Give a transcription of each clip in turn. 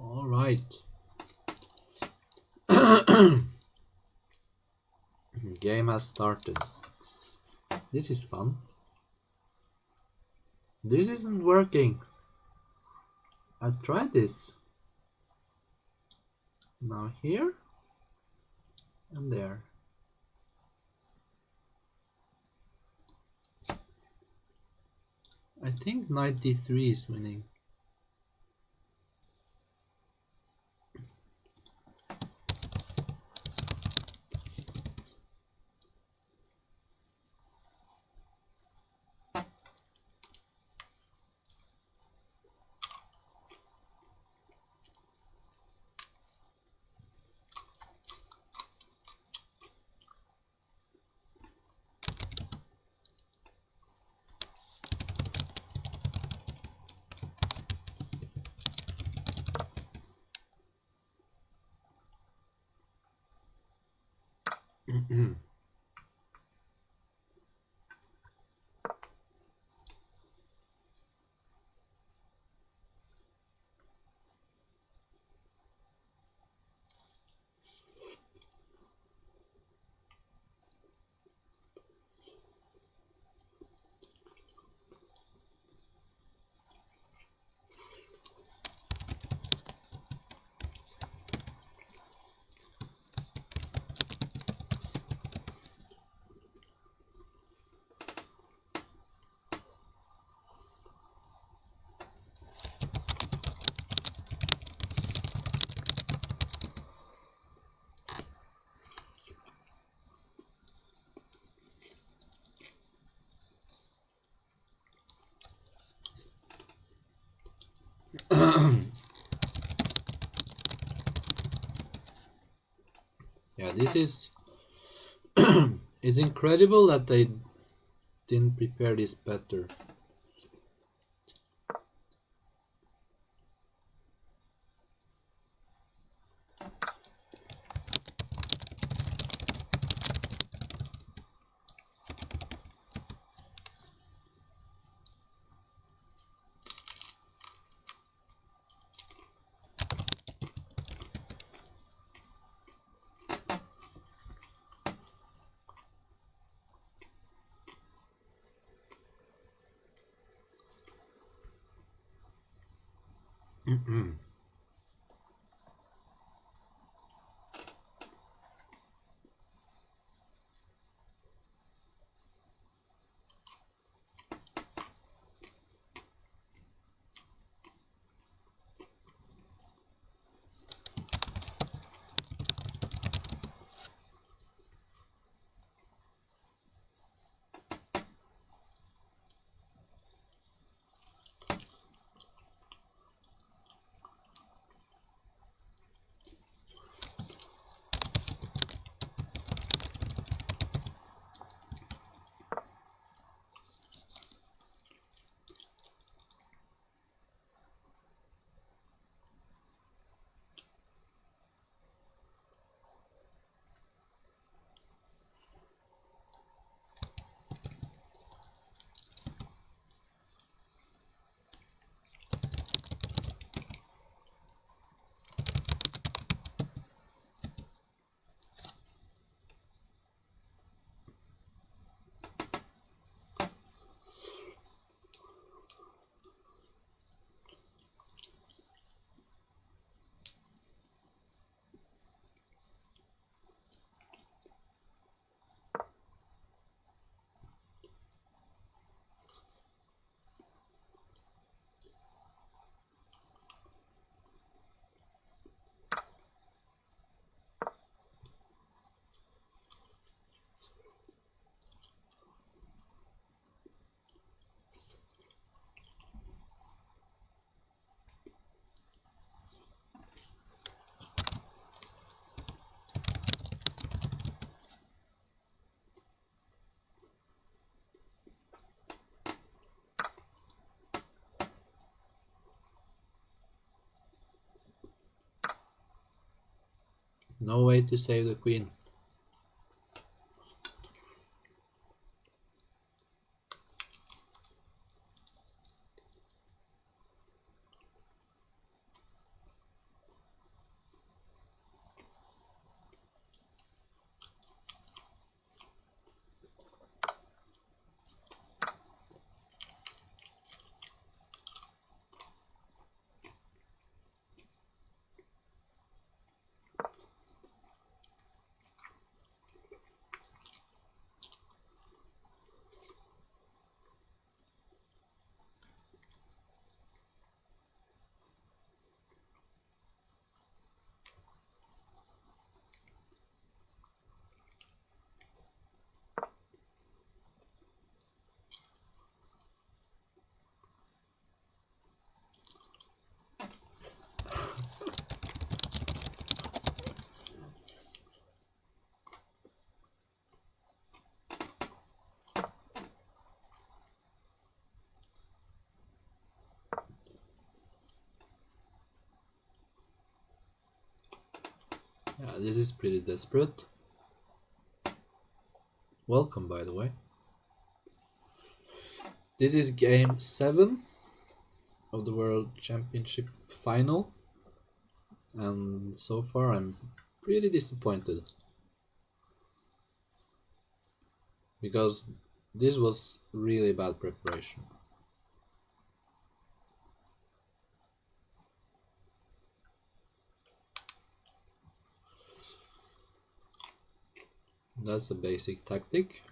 All right. Game has started. This is fun. This isn't working. I tried this. Now here and there. I think 93 is winning. Yeah, this is it's incredible that they didn't prepare this better. No way to save the queen. Yeah, this is pretty desperate. Welcome, by the way. This is game 7 of the World Championship final, and so far I'm pretty disappointed because this was really bad preparation. That's a basic tactic.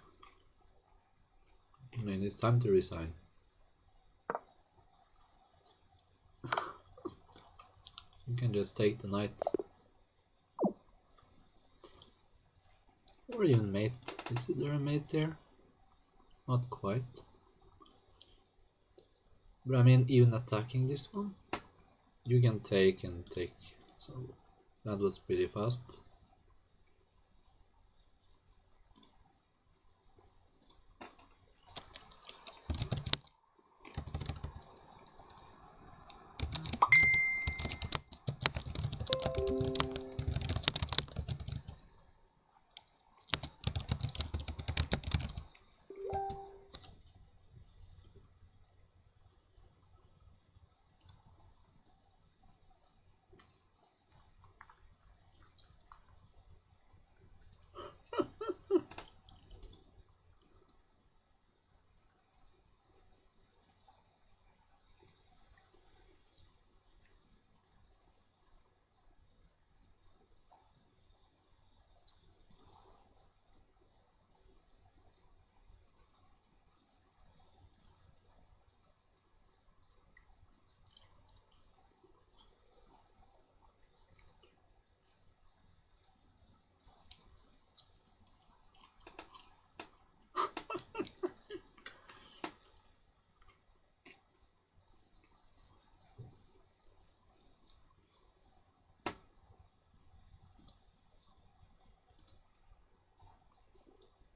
I mean, it's time to resign. You can just take the knight. Or even mate. Is there a mate there? Not quite. But I mean, even attacking this one, you can take and take. So that was pretty fast.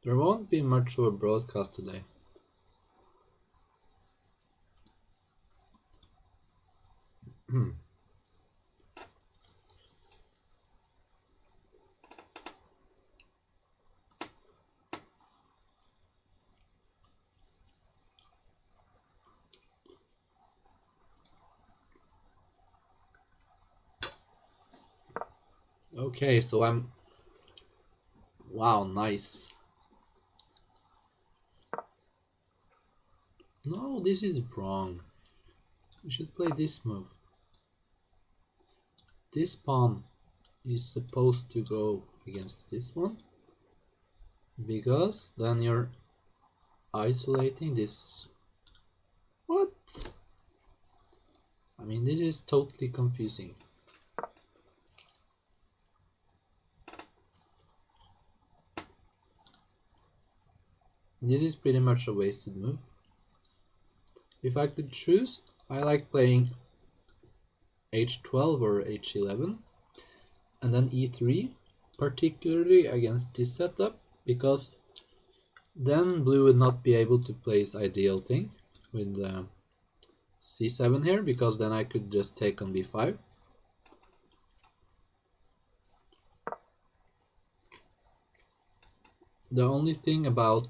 There won't be much of a broadcast today. Okay, so I'm... Wow, nice. No, this is wrong. You should play this move. This pawn is supposed to go against this one, because then you're isolating this. What? I mean, this is totally confusing. This is pretty much a wasted move. If I could choose, I like playing h12 or h11 and then e3, particularly against this setup, because then blue would not be able to play his ideal thing with c7 here, because then I could just take on b5. The only thing about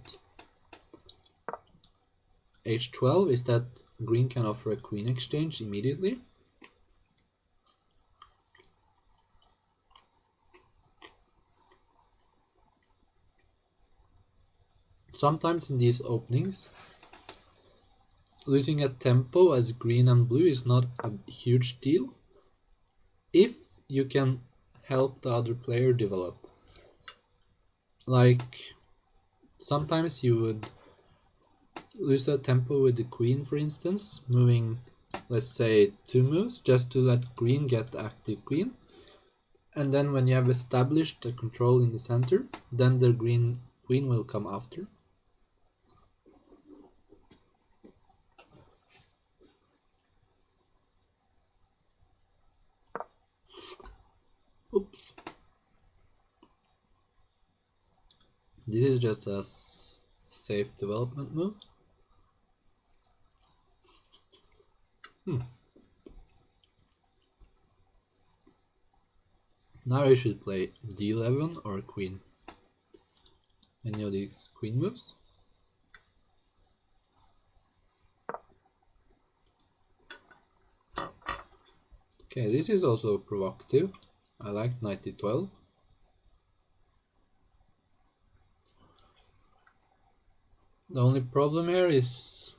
h12 is that green can offer a queen exchange immediately. Sometimes in these openings, losing a tempo as green and blue is not a huge deal if you can help the other player develop. Like, sometimes you would lose a tempo with the queen, for instance, moving, let's say, 2 moves just to let green get the active queen, and then when you have established the control in the center, then the green queen will come after. Oops. This is just a safe development move. Now I should play d11 or queen. Any of these queen moves. Okay, this is also provocative. I like knight d12. The only problem here is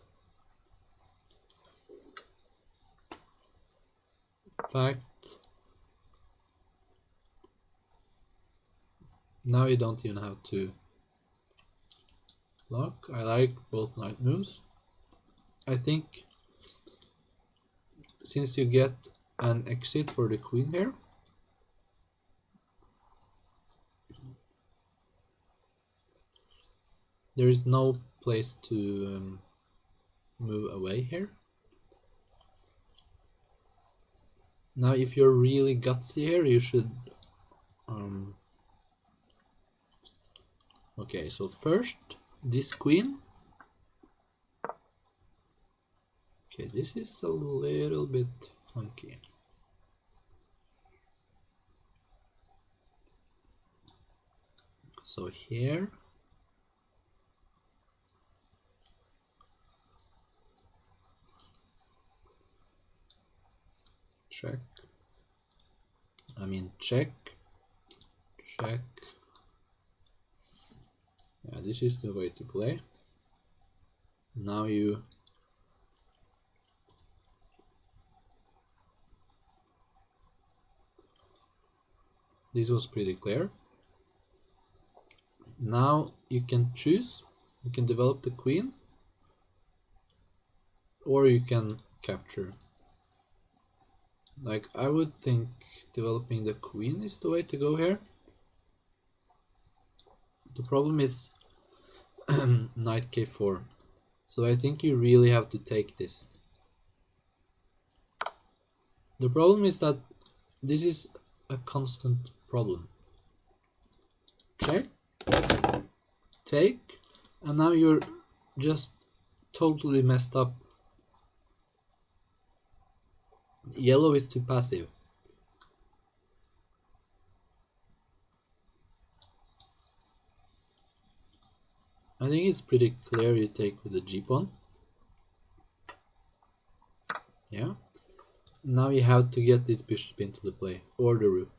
the fact now you don't even have to block. I like both knight moves. I think since you get an exit for the queen here, there is no place to move away here. Now if you're really gutsy here, you should okay, so first this queen. Okay, this is a little bit funky. So here check, check. Yeah, this is the way to play. Now this was pretty clear. Now you can choose, you can develop the queen or you can capture. Like, I would think developing the queen is the way to go here. The problem is knight k4, so I think you really have to take this. The problem is that this is a constant problem. Check, take, and now you're just totally messed up. Yellow is too passive. I think it's pretty clear you take with the g-pawn. Yeah. Now you have to get this bishop into the play, or the rook.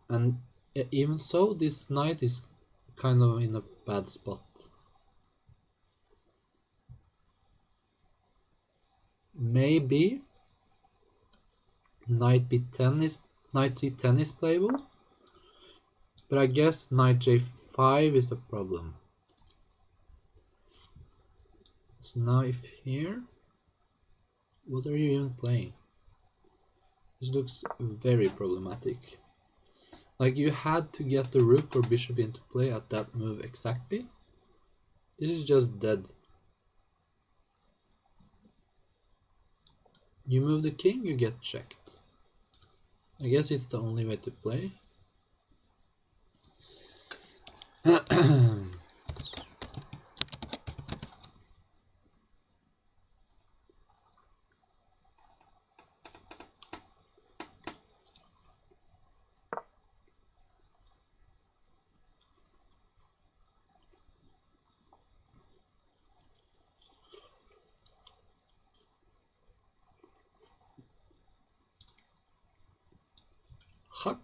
And even so, this knight is kind of in a bad spot. Maybe knight b10 is, knight c10 is playable, but I guess knight j5 is the problem. So now if here, what are you even playing? This looks very problematic. Like, you had to get the rook or bishop into play at that move exactly. This is just dead. You move the king, you get checked. I guess it's the only way to play. Hack.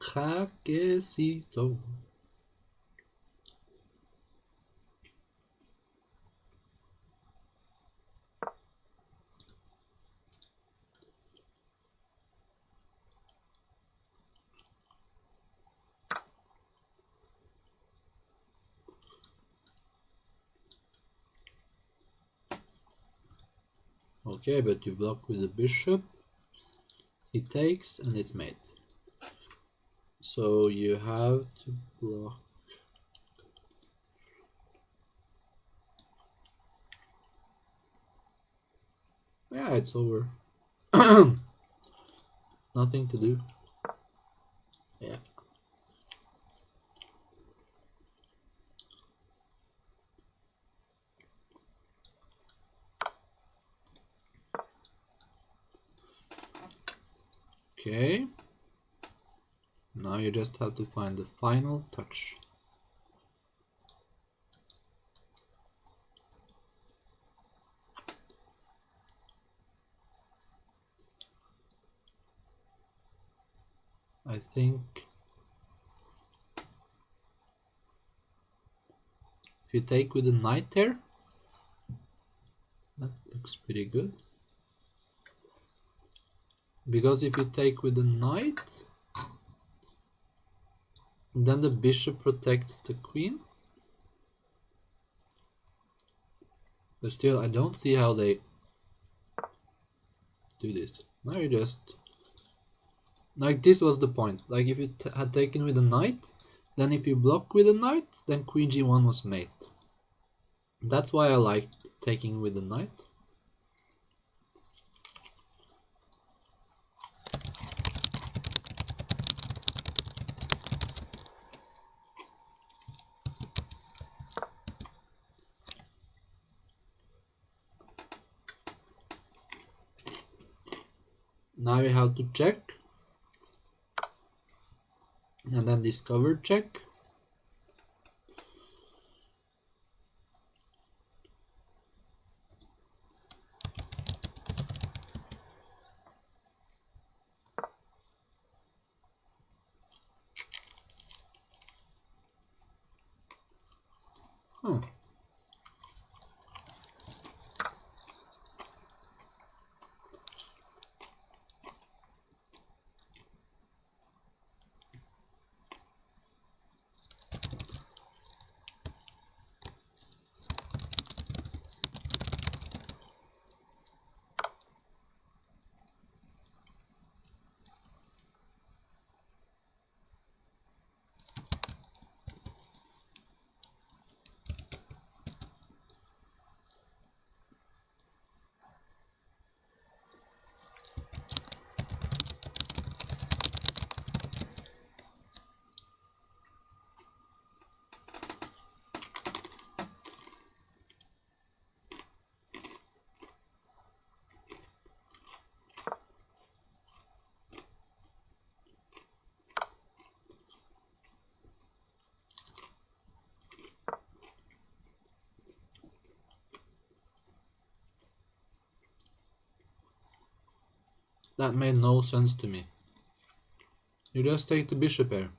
Jaquecito. Okay, but you block with the bishop. He takes and it's mate. So you have to block. Yeah, it's over. Nothing to do. Yeah. Okay. Now you just have to find the final touch. I think if you take with the knight here, that looks pretty good. Because if you take with the knight, then the bishop protects the queen. But still, I don't see how they do this. Now you just... Like, this was the point. Like, if you had taken with a knight, then if you block with a knight, then queen g1 was mate. That's why I like taking with the knight. Now you have to check. And then discover check. Huh. That made no sense to me. You just take the bishop here.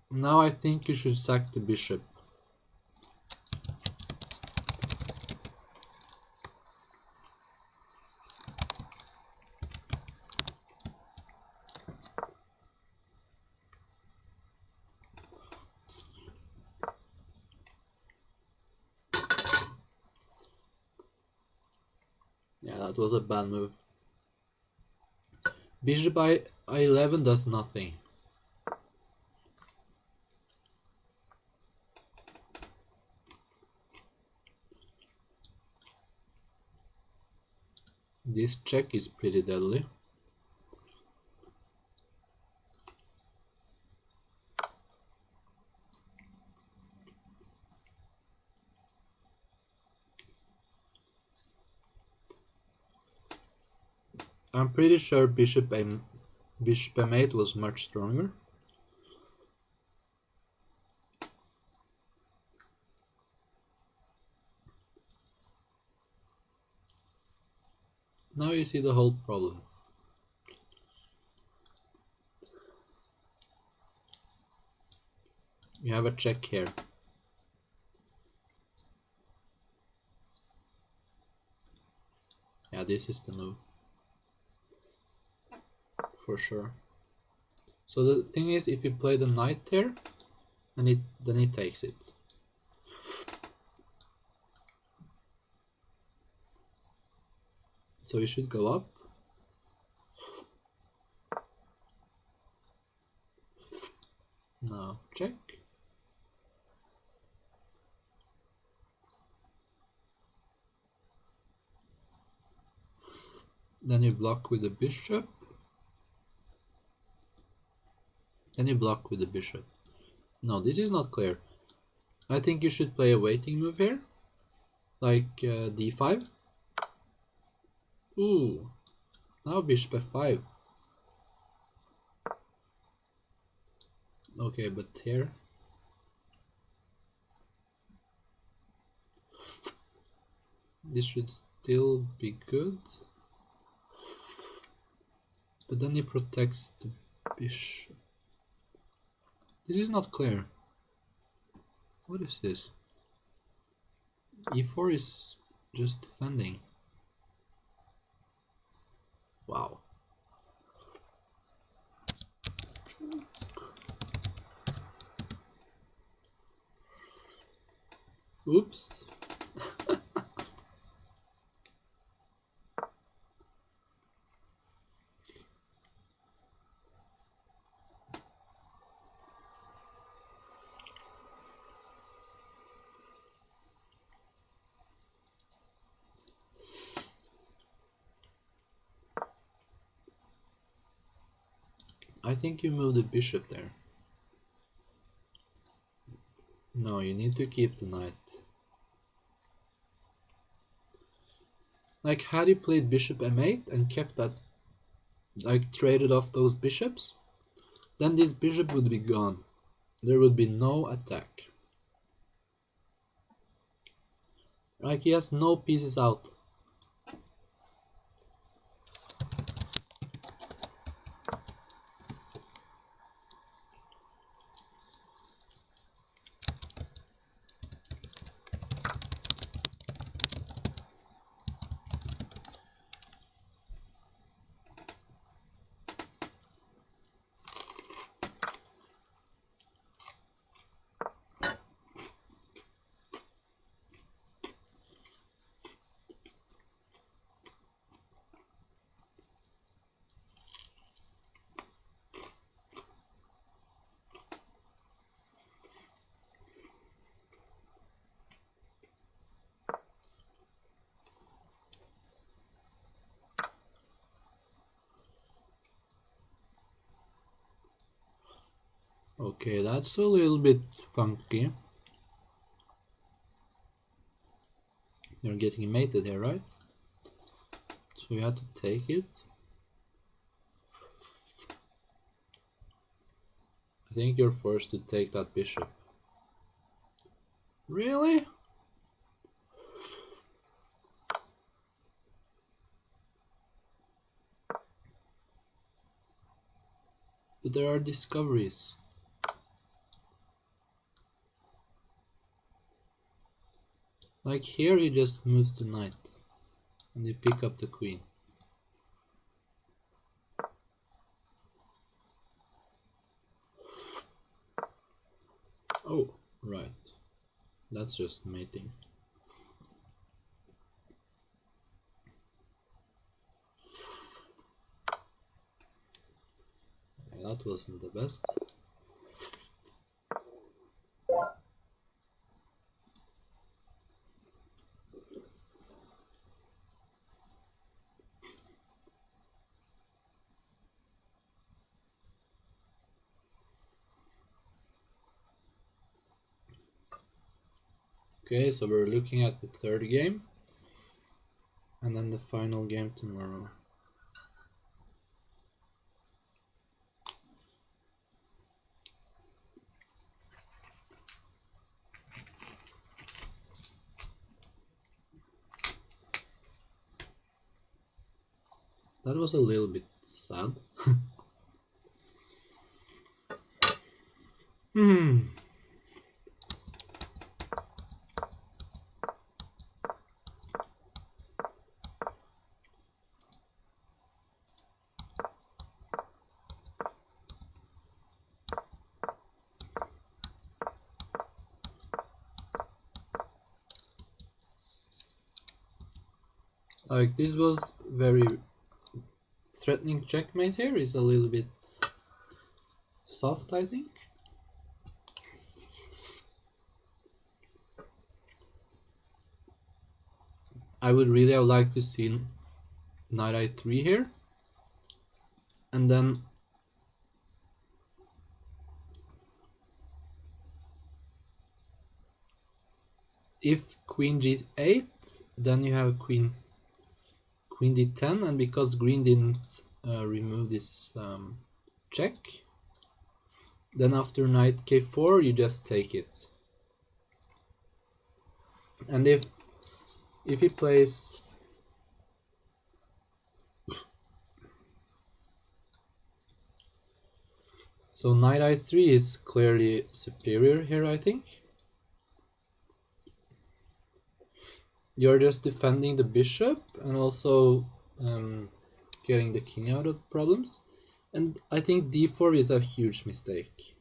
Now I think you should sack the bishop. Yeah, that was a bad move. Bishop I11 does nothing. This check is pretty deadly. I'm pretty sure bishop m8 was much stronger. Now you see the whole problem. You have a check here. Yeah, this is the move. For sure. So the thing is, if you play the knight here, and then it takes it. So we should go up. Now check. Then you block with the bishop. Then you block with the bishop. No, this is not clear. I think you should play a waiting move here. like d5. Ooh, now bishop f5. Okay, but here this should still be good, but then he protects the bishop. This is not clear. What is this? e4 is just defending. Wow. Oops. I think you move the bishop there. No, you need to keep the knight. Like, had he played bishop m8 and kept that, like, traded off those bishops, then this bishop would be gone. There would be no attack. Like, he has no pieces out. Okay, that's a little bit funky. You're getting mated here, right? So you have to take it. I think you're forced to take that bishop. Really? But there are discoveries. Like here he just moves the knight and you pick up the queen. Oh, right. That's just mating. Yeah, that wasn't the best. Okay, so we're looking at the third game and then the final game tomorrow. That was a little bit sad. Like, this was very threatening. Checkmate here is a little bit soft, I think. I would really have liked to see knight i3 here, and then if queen g8, then you have queen d10, and because green didn't remove this check, then after knight k4 you just take it. And if he plays so knight i3 is clearly superior here, I think. You're just defending the bishop and also getting the king out of problems. And I think d4 is a huge mistake.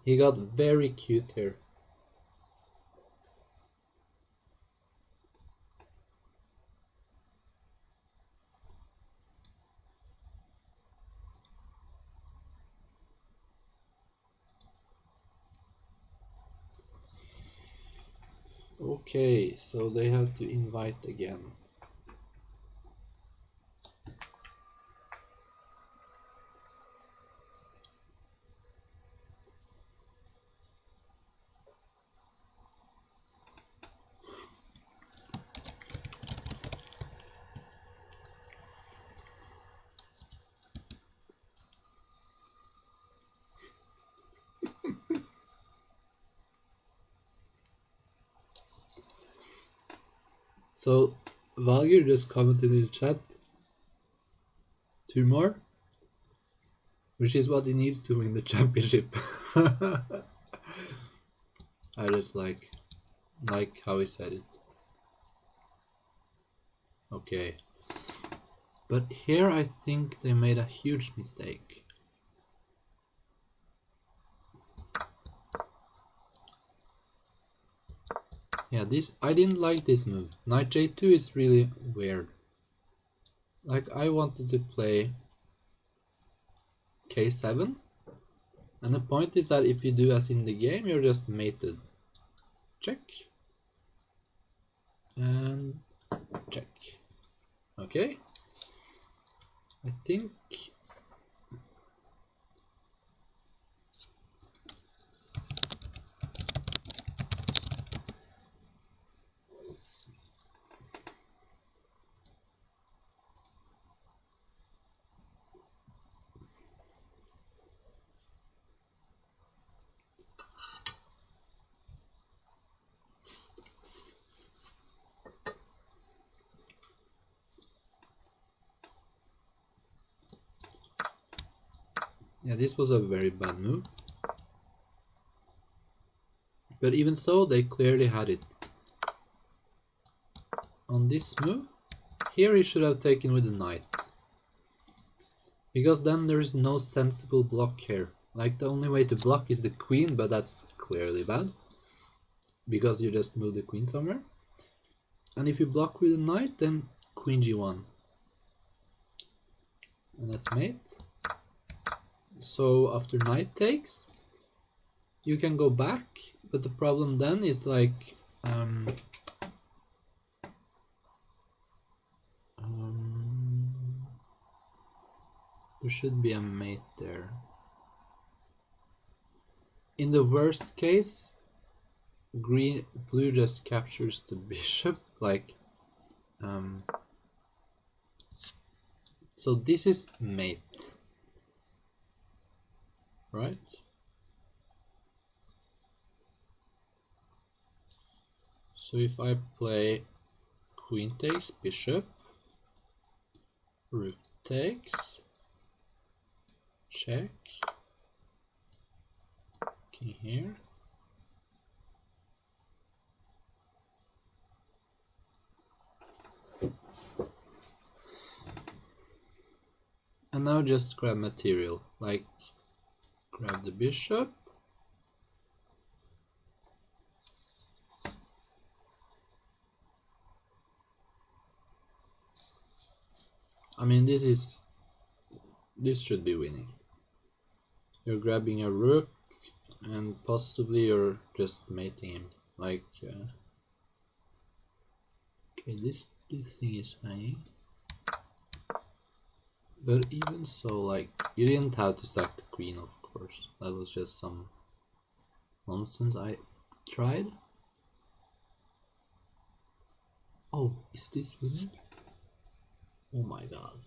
He got very cute here. Okay, so they have to invite again. So Valger just commented in the chat 2 more, which is what he needs to win the championship. I just like how he said it. Okay, but here I think they made a huge mistake. Yeah, I didn't like this move. Knight j2 is really weird. Like, I wanted to play k7, and the point is that if you do as in the game, you're just mated. Check. And check. Okay. I think yeah, this was a very bad move. But even so, they clearly had it. On this move, here he should have taken with the knight. Because then there is no sensible block here. Like, the only way to block is the queen, but that's clearly bad. Because you just move the queen somewhere. And if you block with the knight, then queen g1. And that's mate. So after knight takes, you can go back, but the problem then is like There should be a mate there. In the worst case, blue just captures the bishop, like so this is mate, right? So if I play queen takes bishop, rook takes, check, king here, and now just grab material, like grab the bishop, I mean this should be winning. You're grabbing a rook and possibly you're just mating him, like okay, this thing is hanging. But even so, like, you didn't have to sack the queen, of course. That was just some nonsense I tried. Oh, is this winning? Oh my god.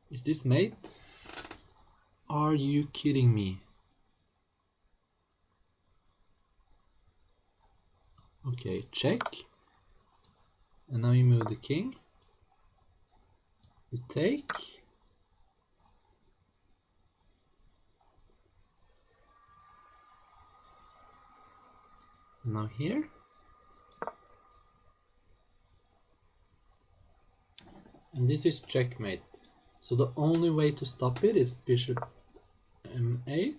Is this mate? Are you kidding me? Okay, check. And now you move the king. You take. And now here. And this is checkmate. So the only way to stop it is bishop m8.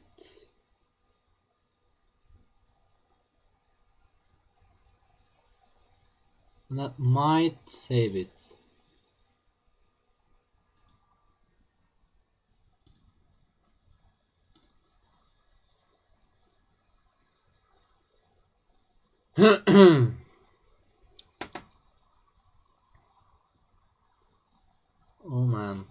And that might save it. Oh man.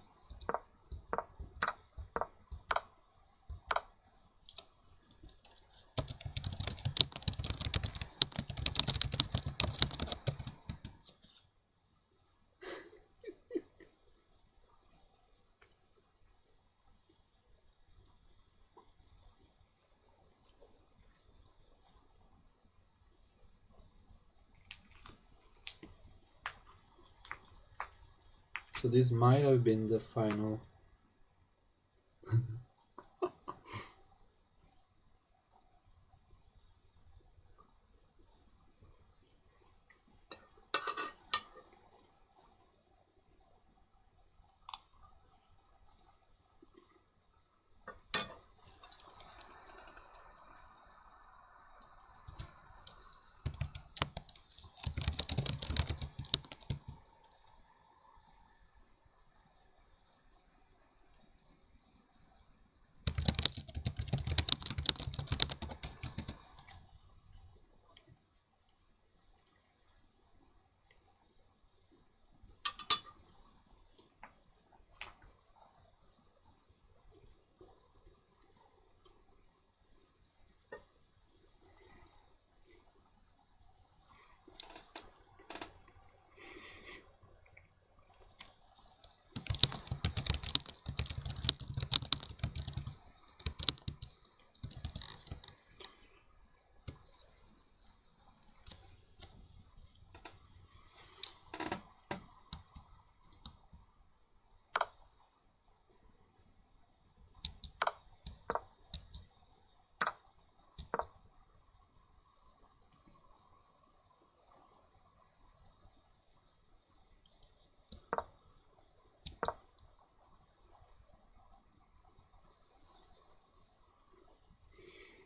So this might have been the final.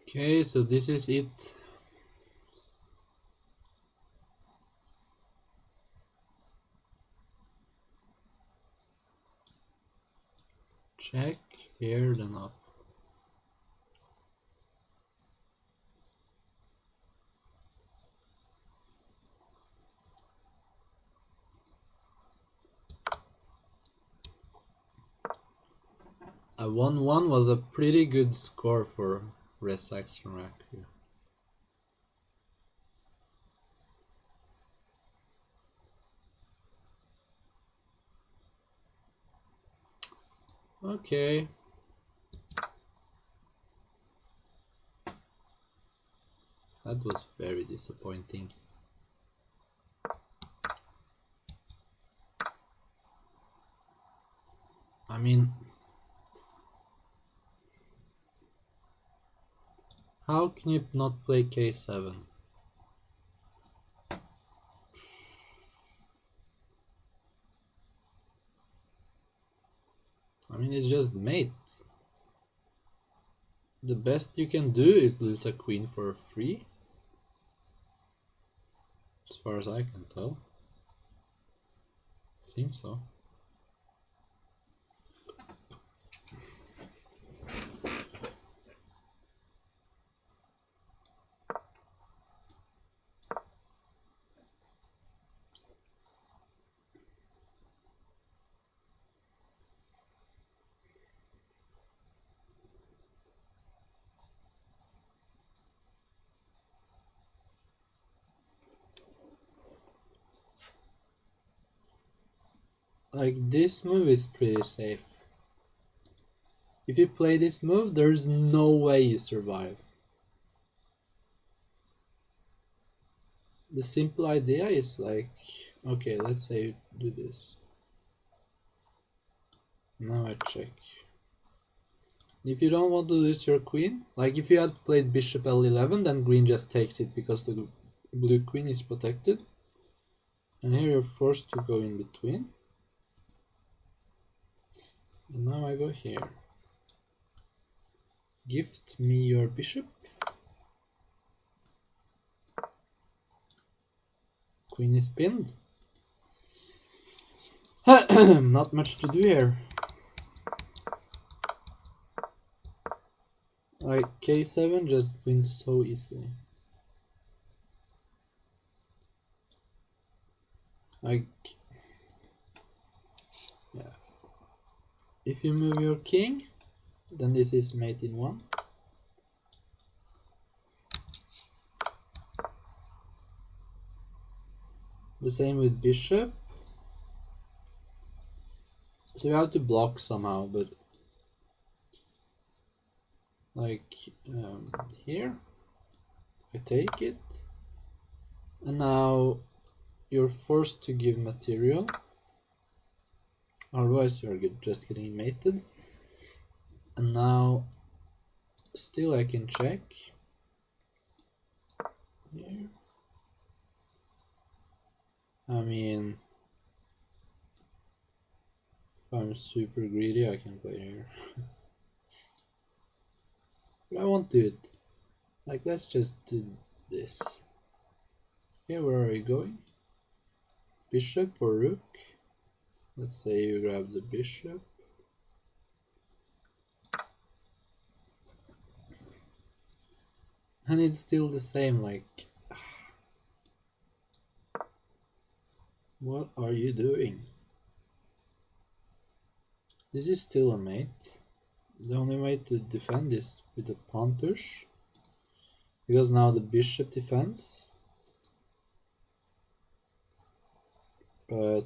Okay, so this is it. Check here, then up. A 1-1 was a pretty good score for rezacz from Wraku. Okay. That was very disappointing. I mean, how can you not play K7? I mean, it's just mate. The best you can do is lose a queen for free, as far as I can tell. I think so. Like, this move is pretty safe. If you play this move, there's no way you survive. The simple idea is like, okay, let's say you do this. Now I check. If you don't want to lose your queen, like if you had played bishop L11, then green just takes it because the blue queen is protected. And here you're forced to go in between. And now I go here. Gift me your bishop. Queen is pinned. Not much to do here. Like, K7 just wins so easily. Like, yeah. If you move your king, then this is mate in 1. The same with bishop. So you have to block somehow, but like here, I take it, and now you're forced to give material, otherwise you're just getting mated. And now still I can check here. I mean, if I'm super greedy, I can play here. But I won't do it. Like, let's just do this. Okay, where are you going? Bishop or rook? Let's say you grab the bishop. And it's still the same, like... What are you doing? This is still a mate. The only way to defend is with a pawn push, because now the bishop defends. But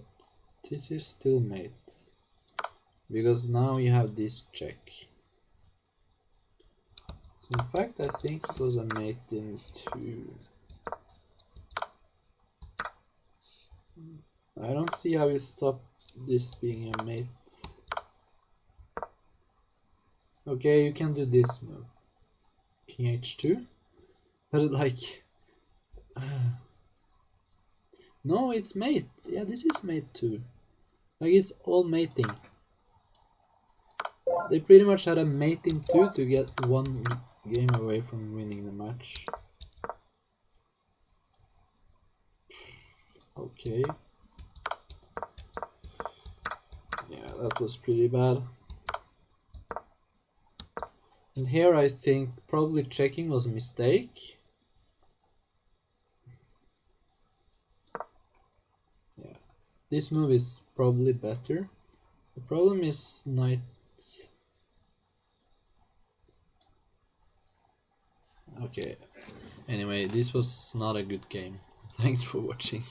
this is still mate, because now you have this check. So in fact, I think it was a mate in 2. I don't see how you stop this being a mate. Okay, you can do this move. King h2. But like... no, it's mate. Yeah, this is mate too. Like, it's all mating. They pretty much had a mate in 2 to get 1 game away from winning the match. Okay. Yeah, that was pretty bad. And here I think probably checking was a mistake. Yeah, this move is probably better. The problem is knight Okay. Anyway, this was not a good game. Thanks for watching.